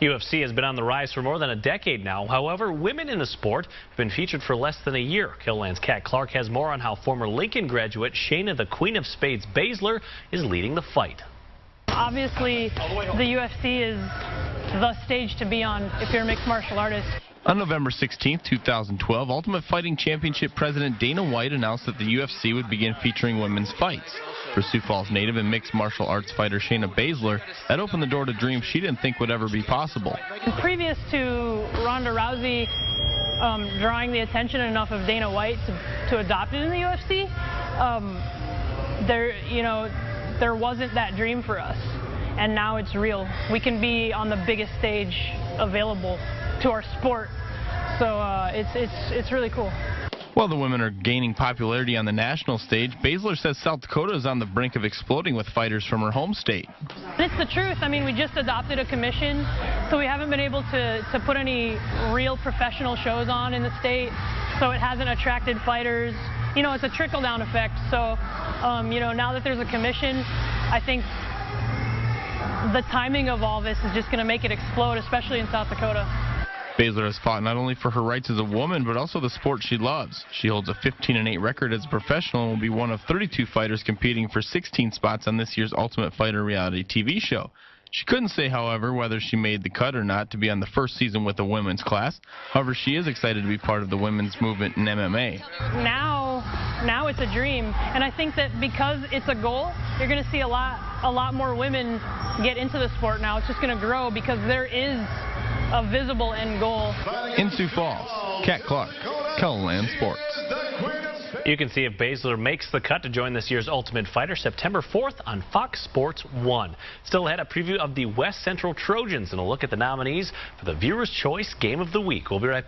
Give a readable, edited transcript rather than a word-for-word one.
UFC has been on the rise for more than a decade now. However, women in the sport have been featured for less than a year. KOLand's Kat Clark has more on how former Lincoln graduate Shayna the Queen of Spades Baszler is leading the fight. Obviously, the UFC is the stage to be on if you're a mixed martial artist. On November 16, 2012, Ultimate Fighting Championship President Dana White announced that the UFC would begin featuring women's fights. For Sioux Falls native and mixed martial arts fighter Shayna Baszler, that opened the door to dreams she didn't think would ever be possible. Previous to Ronda Rousey drawing the attention enough of Dana White to adopt it in the UFC, there wasn't that dream for us. And now it's real. We can be on the biggest stage available to our sport. So it's really cool. While the women are gaining popularity on the national stage, Baszler says South Dakota is on the brink of exploding with fighters from her home state. It's the truth. I mean, we just adopted a commission, so we haven't been able to put any real professional shows on in the state, so it hasn't attracted fighters. You know, it's a trickle-down effect. So, now that there's a commission, I think the timing of all this is just going to make it explode, especially in South Dakota. Baszler has fought not only for her rights as a woman, but also the sport she loves. She holds a 15-8 record as a professional and will be one of 32 fighters competing for 16 spots on this year's Ultimate Fighter reality TV show. She couldn't say, however, whether she made the cut or not to be on the first season with the women's class. However, she is excited to be part of the women's movement in MMA. Now it's a dream, and I think that because it's a goal, you're going to see a lot more women get into the sport now. It's just going to grow because there is a visible end goal. In Sioux Falls, Kat Clark, KOLand Sports. You can see if Baszler makes the cut to join this year's Ultimate Fighter September 4th on Fox Sports 1. Still ahead, a preview of the West Central Trojans and a look at the nominees for the Viewer's Choice Game of the Week. We'll be right back.